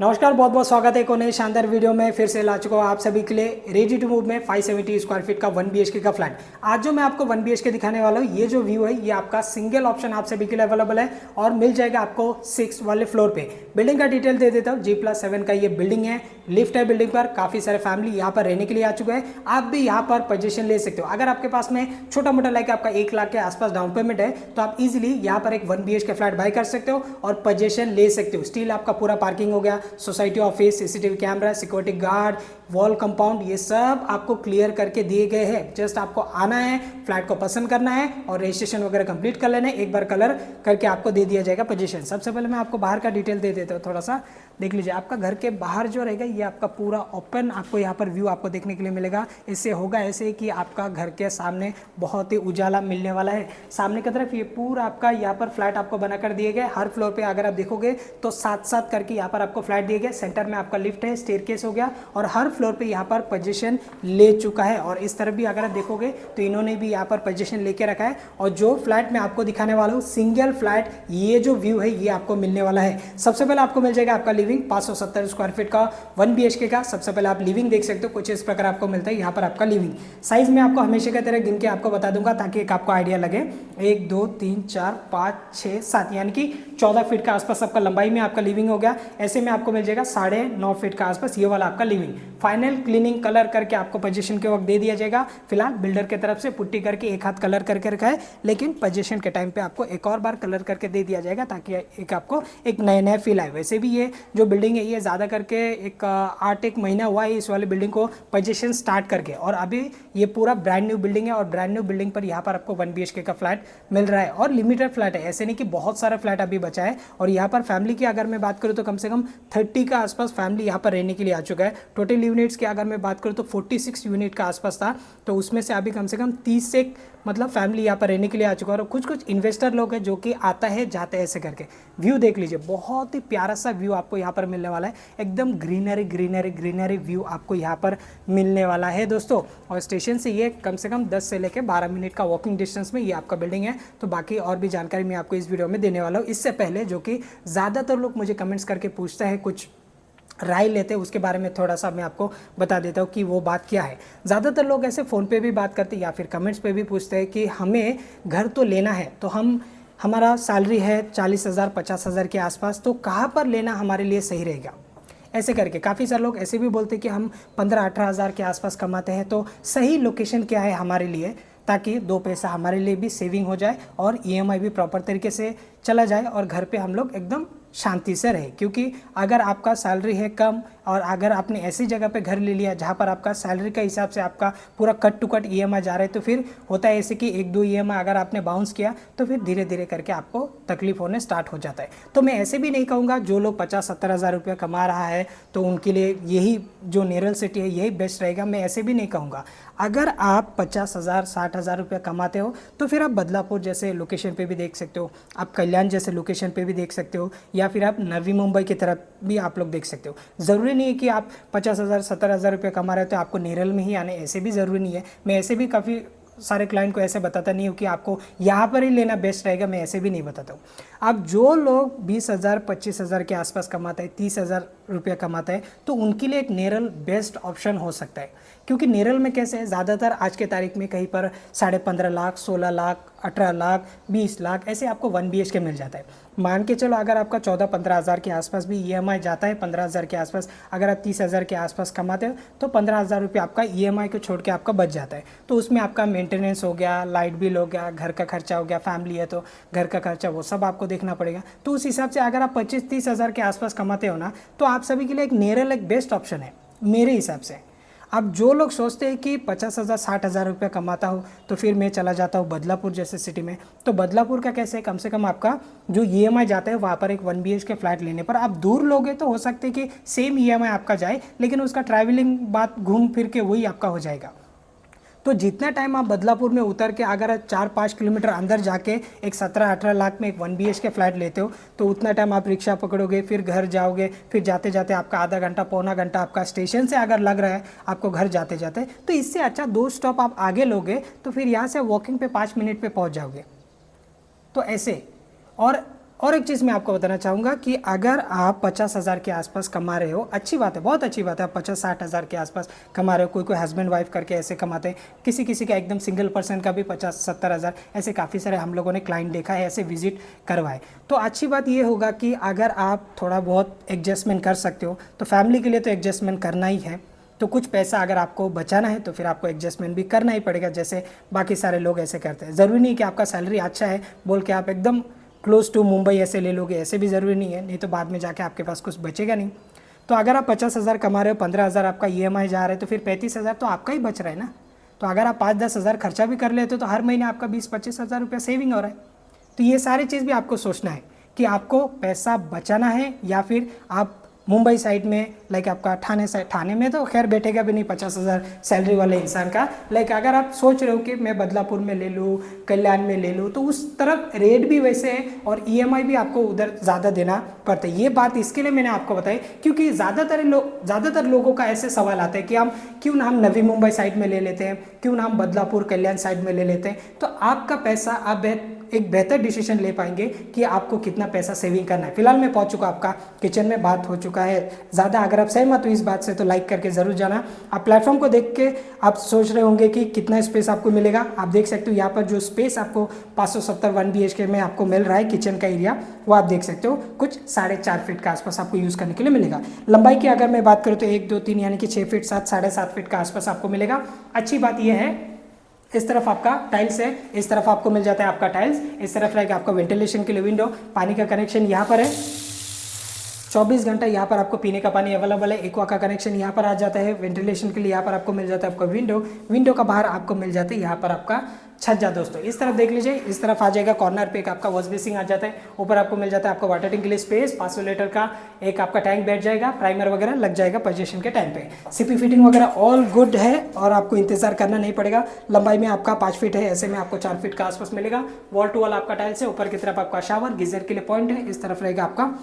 नमस्कार, बहुत बहुत स्वागत है एक और नए शानदार वीडियो में। फिर से ला चुका हूँ आप सभी के लिए रेडी टू मूव में 570 स्क्वायर फीट का 1 BHK का फ्लैट। आज जो मैं आपको 1 BHK दिखाने वाला हूँ, ये जो व्यू है ये आपका सिंगल ऑप्शन आप सभी के लिए अवेलेबल है और मिल जाएगा आपको 6 वाले फ्लोर पे। बिल्डिंग का डिटेल दे देता हूँ। G+7 का ये बिल्डिंग है, लिफ्ट है बिल्डिंग पर, काफ़ी सारे फैमिली यहाँ पर रहने के लिए आ चुके हैं। आप भी यहाँ पर पोजीशन ले सकते हो। अगर आपके पास में छोटा मोटा लाइक आपका 1 लाख के आसपास डाउन पेमेंट है तो आप इजीली यहाँ पर एक 1 BHK फ्लैट बाय कर सकते हो और पोजीशन ले सकते हो। स्टील आपका पूरा पार्किंग हो गया, society office, CCTV camera, security guard, wall compound, ये सब आपको क्लियर करके दिए गए हैं। जस्ट आपको आना है, फ्लैट को पसंद करना है और रजिस्ट्रेशन वगैरह कंप्लीट कर लेना है। एक बार कलर करके आपको दे दिया जाएगा पोजीशन। सबसे पहले मैं आपको बाहर का डिटेल दे देता हूँ, थोड़ा सा देख लीजिए। आपका घर के बाहर जो रहेगा ये आपका पूरा ओपन आपको यहाँ पर व्यू आपको देखने के लिए मिलेगा। इससे होगा ऐसे कि आपका घर के सामने बहुत ही उजाला मिलने वाला है। सामने की तरफ ये पूरा आपका यहाँ पर फ्लैट आपको बनाकर दिए गए। हर फ्लोर पे अगर आप देखोगे तो 7-7 करके यहाँ पर आपको फ्लैट दिए गए। सेंटर में आपका लिफ्ट है, स्टेयरकेस हो गया और हर फ्लोर पे यहाँ पर पोजीशन ले चुका है। और इस तरफ भी अगर आप देखोगे तो इन्होंने भी यहाँ पर पोजीशन लेके रखा है। और जो फ्लैट मैं आपको दिखाने वाला हूँ सिंगल फ्लैट, ये जो व्यू है ये आपको मिलने वाला है। सबसे पहले आपको मिल जाएगा आपका लिविंग 570 स्क्वायर फीट का 1 BHK का। सबसे पहले आप लिविंग देख सकते हो, कुछ इस प्रकार आपको मिलता है यहाँ पर आपका लिविंग। साइज में आपको हमेशा की तरह गिन के आपको बता दूंगा ताकि एक आपको आइडिया लगे। 1 2 3 4 5 6 7 यानी कि 14 फीट का आसपास आपका लंबाई में आपका लिविंग हो गया। ऐसे में आपको मिल जाएगा 9.5 फीट का आसपास ये वाला आपका लिविंग। फाइनल क्लीनिंग कलर करके आपको पोजीशन के वक्त दे दिया जाएगा। फिलहाल बिल्डर की तरफ से पुट्टी करके एक हाथ कलर करके रखा है, लेकिन पोजीशन के टाइम पे आपको एक और बार कलर करके दे दिया जाएगा ताकि एक आपको एक नया नया फील आए। वैसे भी ये जो बिल्डिंग है ये ज़्यादा करके एक 8 महीना हुआ है इस वाली बिल्डिंग को पोजीशन स्टार्ट करके, और अभी ये पूरा ब्रांड न्यू बिल्डिंग है और ब्रांड न्यू बिल्डिंग पर यहाँ पर आपको 1 BHK का फ्लैट मिल रहा है और लिमिटेड फ्लैट है। ऐसे नहीं कि बहुत सारा फ्लैट अभी बचा है। और यहाँ पर फैमिली की अगर मैं बात करूँ तो कम से कम 30 का आसपास फैमिली यहाँ पर रहने के लिए आ चुका है। टोटल यूनिट्स की अगर मैं बात करूँ तो 46 यूनिट का आसपास था, तो उसमें से अभी कम से कम 30 से मतलब फैमिली यहाँ पर रहने के लिए आ चुका है। और कुछ कुछ इन्वेस्टर लोग हैं जो कि आता है जाते हैं ऐसे करके। व्यू देख लीजिए, बहुत ही प्यारा सा व्यू आपको यहाँ पर मिलने वाला है। एकदम ग्रीनरी ग्रीनरी ग्रीनरी व्यू आपको यहाँ पर मिलने वाला है दोस्तों। और स्टेशन से ये कम से कम 10 से लेकर 12 मिनट का वॉकिंग डिस्टेंस में ये आपका बिल्डिंग है। तो बाकी और भी जानकारी मैं आपको इस वीडियो में देने वाला हूँ। इससे पहले जो कि ज़्यादातर लोग मुझे कमेंट्स करके पूछते हैं, कुछ राय लेते हैं, उसके बारे में थोड़ा सा मैं आपको बता देता हूँ कि वो बात क्या है। ज़्यादातर लोग ऐसे फ़ोन पे भी बात करते हैं या फिर कमेंट्स पे भी पूछते हैं कि हमें घर तो लेना है, तो हमारा सैलरी है 40,000 50,000 के आसपास, तो कहाँ पर लेना हमारे लिए सही रहेगा। ऐसे करके काफ़ी सारे लोग ऐसे भी बोलते हैं कि हम 15-18 हज़ार के आसपास कमाते हैं, तो सही लोकेशन क्या है हमारे लिए, ताकि 2 पैसा हमारे लिए भी सेविंग हो जाए और EMI भी प्रॉपर तरीके से चला जाए और घर पे हम लोग एकदम शांति से रहे। क्योंकि अगर आपका सैलरी है कम और अगर आपने ऐसी जगह पे घर ले लिया जहाँ पर आपका सैलरी के हिसाब से आपका पूरा कट टू कट EMI जा रहा है, तो फिर होता है ऐसे कि 1-2 EMI अगर आपने बाउंस किया तो फिर धीरे धीरे करके आपको तकलीफ होने स्टार्ट हो जाता है। तो मैं ऐसे भी नहीं कहूँगा जो लोग 50-70 हज़ार रुपये कमा रहा है तो उनके लिए यही जो नेरल सिटी है यही बेस्ट रहेगा, मैं ऐसे भी नहीं कहूँगा। अगर आप 50,000 60,000 रुपये कमाते हो तो फिर आप बदलापुर जैसे लोकेशन पे भी देख सकते हो, आप कल्याण जैसे लोकेशन पे भी देख सकते हो, या फिर आप नवी मुंबई की तरफ भी आप लोग देख सकते हो। ज़रूरी नहीं है कि आप 50,000 70,000 रुपये कमा रहे हो तो आपको नेरल में ही आने, ऐसे भी ज़रूरी नहीं है। मैं ऐसे भी काफ़ी सारे क्लाइंट को ऐसे बताता नहीं हूँ कि आपको यहाँ पर ही लेना बेस्ट रहेगा, मैं ऐसे भी नहीं बताता हूँ। अब जो लोग 20,000 25,000 के आसपास कमाता है, 30,000 रुपया कमाता है, तो उनके लिए एक नेरल बेस्ट ऑप्शन हो सकता है। क्योंकि नेरल में कैसे है, ज़्यादातर आज के तारीख में कहीं पर 15.5 लाख 16 लाख 18 लाख 20 लाख ऐसे आपको 1 BHK मिल जाता है। मान के चलो अगर आपका 14-15 हज़ार के आसपास भी EMI जाता है, 15 हज़ार के आसपास, अगर आप 30,000 के आसपास कमाते हो तो 15 हज़ार रुपये आपका EMI को छोड़ के आपका बच जाता है। तो उसमें आपका मेंटेनेंस हो गया, लाइट बिल हो गया, घर का खर्चा हो गया, फैमिली है तो घर का खर्चा, वो सब आपको देखना पड़ेगा। तो उस हिसाब से अगर आप 25-30 हज़ार के आसपास कमाते हो ना, तो आप सभी के लिए एक नेरल एक बेस्ट ऑप्शन है मेरे हिसाब से। अब जो लोग सोचते हैं कि 50,000 60,000 रुपये कमाता हो तो फिर मैं चला जाता हूँ बदलापुर जैसे सिटी में, तो बदलापुर का कैसे है, कम से कम आपका जो EMI जाता है वहाँ पर एक 1 BHK फ्लैट लेने पर आप दूर लोगे तो हो सकते हैं कि सेम EMI आपका जाए, लेकिन उसका ट्रैवलिंग बात घूम फिर के वही आपका हो जाएगा। तो जितना टाइम आप बदलापुर में उतर के अगर 4-5 किलोमीटर अंदर जाके एक 17-18 लाख में एक 1 BHK फ्लैट लेते हो तो उतना टाइम आप रिक्शा पकड़ोगे, फिर घर जाओगे, फिर जाते जाते आपका आधा घंटा पौना घंटा आपका स्टेशन से अगर लग रहा है आपको घर जाते जाते, तो इससे अच्छा 2 स्टॉप आप आगे लोगे तो फिर यहाँ से वॉकिंग पे 5 मिनट पे पहुँच जाओगे। तो ऐसे, और और एक चीज़ मैं आपको बताना चाहूँगा कि अगर आप 50,000 के आसपास कमा रहे हो, अच्छी बात है, बहुत अच्छी बात है, आप 50-60 हज़ार के आसपास कमा रहे हो, कोई कोई हस्बैंड वाइफ करके ऐसे कमाते हैं, किसी किसी का एकदम सिंगल पर्सन का भी 50-70 हज़ार, ऐसे काफ़ी सारे हम लोगों ने क्लाइंट देखा है, ऐसे विजिट करवाए। तो अच्छी बात ये होगा कि अगर आप थोड़ा बहुत एडजस्टमेंट कर सकते हो, तो फैमिली के लिए तो एडजस्टमेंट करना ही है, तो कुछ पैसा अगर आपको बचाना है तो फिर आपको एडजस्टमेंट भी करना ही पड़ेगा, जैसे बाकी सारे लोग ऐसे करते हैं। ज़रूरी नहीं कि आपका सैलरी अच्छा है बोल के आप एकदम क्लोज टू मुंबई ऐसे ले लोगे, ऐसे भी ज़रूरी नहीं है, नहीं तो बाद में जाके आपके पास कुछ बचेगा नहीं। तो अगर आप 50,000 कमा रहे हो, 15,000 आपका EMI जा रहा है, तो फिर 35,000 तो आपका ही बच रहा है ना। तो अगर आप 5-10 हज़ार खर्चा भी कर लेते हो तो हर महीने आपका 20-25 हज़ार रुपया सेविंग हो रहा है। तो ये सारी चीज़ भी आपको सोचना है कि आपको पैसा बचाना है या फिर आप मुंबई साइड में, लाइक आपका ठाणे साइड, ठाणे में तो खैर बैठेगा भी नहीं 50,000 सैलरी वाले इंसान का। लाइक अगर आप सोच रहे हो कि मैं बदलापुर में ले लूँ, कल्याण में ले लूँ, तो उस तरफ रेट भी वैसे है और EMI भी आपको उधर ज़्यादा देना पड़ता है। ये बात इसके लिए मैंने आपको बताई क्योंकि ज़्यादातर लोगों का ऐसे सवाल आता है कि हम क्यों ना हम नवी मुंबई साइड में ले लेते हैं, क्यों ना हम बदलापुर कल्याण साइड में ले लेते हैं। तो आपका पैसा आप एक बेहतर डिसीजन ले पाएंगे कि आपको कितना पैसा सेविंग करना है। फिलहाल मैं पहुंच चुका, आपका किचन में बात हो चुका है ज़्यादा। अगर आप सहमत हो इस बात से तो लाइक करके ज़रूर जाना। आप प्लेटफॉर्म को देख के आप सोच रहे होंगे कि कितना स्पेस आपको मिलेगा। आप देख सकते हो यहाँ पर जो स्पेस आपको 570 1 BHK में आपको मिल रहा है, किचन का एरिया वो आप देख सकते हो कुछ 4.5 फीट का आसपास आपको यूज़ करने के लिए मिलेगा। लंबाई की अगर मैं बात करूँ तो 1 2 3 यानी कि 6 फीट 7.5 फीट का आसपास आपको मिलेगा। अच्छी बात यह है इस तरफ आपका टाइल्स है, इस तरफ आपको मिल जाता है आपका टाइल्स, इस तरफ रहेगा आपका वेंटिलेशन के लिए विंडो। पानी का कनेक्शन यहाँ पर है, 24 घंटा यहाँ पर आपको पीने का पानी अवेलेबल है। एक्वा का कनेक्शन यहाँ पर आ जाता है। वेंटिलेशन के लिए यहाँ पर आपको मिल जाता है आपका विंडो का बाहर आपको मिल जाता है यहाँ पर आपका छज्जा। दोस्तों इस तरफ देख लीजिए, इस तरफ आ जाएगा कॉर्नर पे एक आपका वॉश बेसिंग आ जाता है। ऊपर आपको मिल जाता है आपको वाटर टैंक के लिए स्पेस, 500 लीटर का एक आपका टैंक बैठ जाएगा, प्राइमर वगैरह लग जाएगा पोजीशन के टाइम पे। सीपी फिटिंग वगैरह ऑल गुड है और आपको इंतजार करना नहीं पड़ेगा। लंबाई में आपका 5 फीट है, ऐसे में आपको 4 फीट का आसपास मिलेगा। वॉल टू वॉल आपका टाइल्स है। ऊपर की तरफ आपका शावर, गीजर के लिए पॉइंट है। इस तरफ रहेगा आपका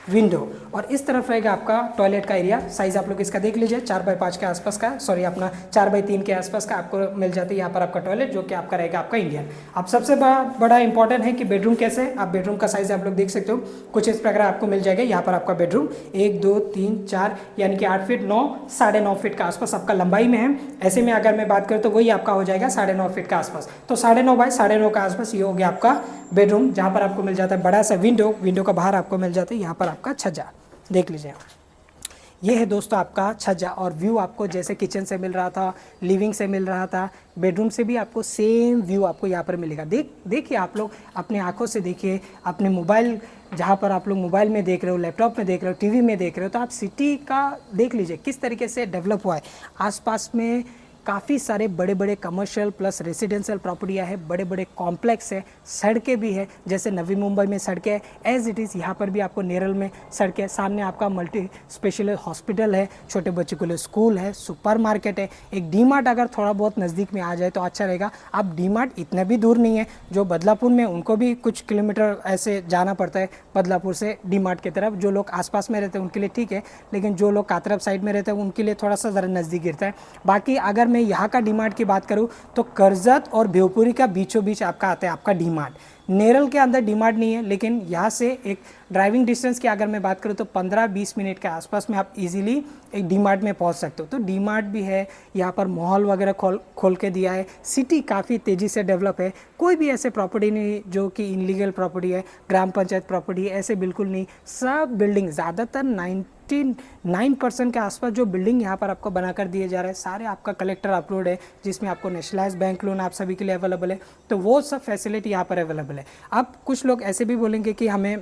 विंडो और इस तरफ रहेगा आपका टॉयलेट का एरिया। साइज आप लोग इसका देख लीजिए, 4x5 के आसपास का, सॉरी अपना 4x3 के आसपास का आपको मिल जाता है यहाँ पर आपका टॉयलेट, जो कि आपका रहेगा आपका इंडियन। अब सबसे बड़ा इंपॉर्टेंट है कि बेडरूम कैसे है। आप बेडरूम का साइज आप लोग देख सकते हो, कुछ इस प्रकार आपको मिल जाएगा। यहाँ पर आपका बेडरूम 1 2 3 4 यानी कि 8 फीट 9 9.5 फीट का आसपास आपका लंबाई में है। ऐसे में अगर मैं बात करूँ तो वही आपका हो जाएगा 9.5 फीट का आसपास। तो 9.5 बाय 9.5 का आसपास ये हो गया आपका बेडरूम, जहाँ पर आपको मिल जाता है बड़ा सा विंडो का बाहर आपको मिल जाता है यहाँ पर आपका छज्जा। देख लीजिए ये है दोस्तों आपका छज्जा और व्यू आपको जैसे किचन से मिल रहा था, लिविंग से मिल रहा था, बेडरूम से भी आपको सेम व्यू आपको यहाँ पर मिलेगा। देखिए आप लोग अपने आंखों से देखिए, अपने मोबाइल जहाँ पर आप लोग मोबाइल में देख रहे हो, लैपटॉप में देख रहे हो, टीवी में देख रहे हो, तो आप सिटी का देख लीजिए किस तरीके से डेवलप हुआ है। आसपास में काफ़ी सारे बड़े बड़े कमर्शियल प्लस रेजिडेंशियल प्रॉपर्टियाँ है, बड़े बड़े कॉम्प्लेक्स है, सड़कें भी है, जैसे नवी मुंबई में सड़कें है एज इट इज़ यहाँ पर भी आपको नेरल में सड़कें। सामने आपका मल्टी स्पेशलिस्ट हॉस्पिटल है, छोटे बच्चों के लिए स्कूल है, सुपर मार्केट है, एक डीमार्ट अगर थोड़ा बहुत नज़दीक में आ जाए तो अच्छा रहेगा। अब डीमार्ट इतने भी दूर नहीं है, जो बदलापुर में उनको भी कुछ किलोमीटर ऐसे जाना पड़ता है बदलापुर से डीमार्ट की तरफ। जो लोग आसपास में रहते हैं उनके लिए ठीक है, लेकिन जो लोग कातरब साइड में रहते हैं उनके लिए थोड़ा सा ज़रा नज़दीक गिरता है। बाकी अगर मैं यहाँ का डीमार्ट की बात करूँ तो करजत और भेवपुरी का बीचों बीच आपका आता है आपका डीमार्ट। नेरल के अंदर डीमार्ट नहीं है, लेकिन यहाँ से एक ड्राइविंग डिस्टेंस की अगर मैं बात करूँ तो 15-20 मिनट के आसपास में आप इजीली एक डीमार्ट में पहुँच सकते हो। तो डीमार्ट भी है, यहाँ पर मॉल वगैरह खोल के दिया है। सिटी काफ़ी तेज़ी से डेवलप है। कोई भी ऐसे प्रॉपर्टी नहीं जो कि इनलीगल प्रॉपर्टी है, ग्राम पंचायत प्रॉपर्टी है, ऐसे बिल्कुल नहीं। सब बिल्डिंग ज़्यादातर 99% के आसपास जो बिल्डिंग यहाँ पर आपको बनाकर दिए जा रहे हैं, सारे आपका कलेक्टर अप्रूव्ड है, जिसमें आपको नेशनलाइज बैंक लोन आप सभी के लिए अवेलेबल है। तो वो सब फैसिलिटी यहाँ पर अवेलेबल है। अब कुछ लोग ऐसे भी बोलेंगे कि हमें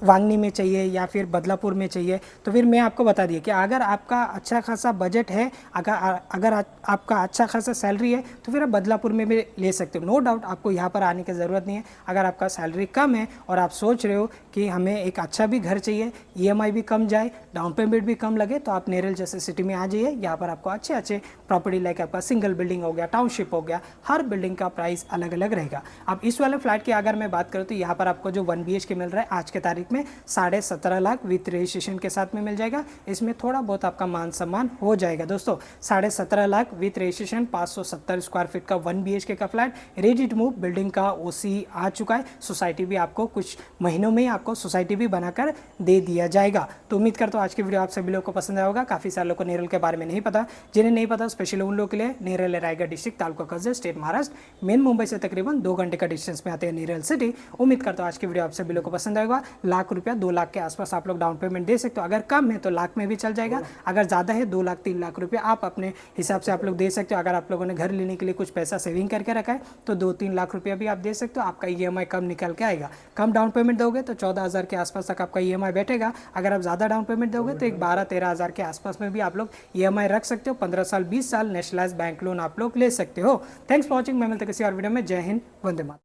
वांगनी में चाहिए या फिर बदलापुर में चाहिए, तो फिर मैं आपको बता दिया कि अगर आपका अच्छा खासा बजट है, अगर आपका अच्छा खासा सैलरी है, तो फिर आप बदलापुर में भी ले सकते हो। नो डाउट आपको यहाँ पर आने की ज़रूरत नहीं है। अगर आपका सैलरी कम है और आप सोच रहे हो कि हमें एक अच्छा भी घर चाहिए, EMI भी कम जाए, डाउन पेमेंट भी कम लगे, तो आप नेरल जैसे सिटी में आ जाइए। यहाँ पर आपको अच्छे प्रॉपर्टी लाइक आपका सिंगल बिल्डिंग हो गया, टाउनशिप हो गया, हर बिल्डिंग का प्राइस अलग अलग रहेगा। अब इस वाले फ्लैट की अगर मैं बात करूँ तो यहाँ पर आपको जो 1 BHK मिल रहा है आज के तारीख बैंक में 17.5 लाख विथ रजिस्ट्रेशन के साथ में मिल जाएगा। इसमें थोड़ा बहुत आपका मान सम्मान हो जाएगा दोस्तों। 17.5 lakh with registration 570 square feet का 1 BHK का flat ready to move. Building का OC आ चुका है। सोसाइटी भी आपको कुछ महीनों में आपको सोसाइटी भी बनाकर दे दिया जाएगा। तो उम्मीद करता हूँ आज की वीडियो आप सभी लोगों को पसंद आया होगा। काफ़ी सारे लोगों को नेरल के बारे में नहीं पता, जिन्हें नहीं पता स्पेशली उन लोगों के लिए नेरल है Raigarh district, taluka Karjat, state Maharashtra. Main Mumbai से तकरीबन 2 घंटे का डिस्टेंस में आते हैं नेरल सिटी। उम्मीद करता हूँ आज की वीडियो आप सभी लोगों को पसंद आएगा। लाख रुपया 2 लाख के आसपास आप लोग डाउन पेमेंट दे सकते हो। अगर कम है तो लाख में भी चल जाएगा, अगर ज़्यादा है 2 लाख 3 लाख रुपया आप अपने हिसाब से आप लोग दे सकते हो। अगर आप लोगों ने घर लेने के लिए कुछ पैसा सेविंग करके रखा है तो 2-3 लाख रुपया भी आप दे सकते हो। आपका EMI कम निकल के आएगा। कम डाउन पेमेंट दोगे तो 14,000 के आसपास तक आपका EMI बैठेगा। अगर आप ज़्यादा डाउन पेमेंट दोगे तो एक 12-13 हज़ार के आसपास में भी आप लोग EMI रख सकते हो। 15 साल 20 साल नेशनलाइज बैंक लोन आप लोग ले सकते हो। Thanks for watching. मैं मिलता किसी और वीडियो में। जय हिंद, वंदे मातरम।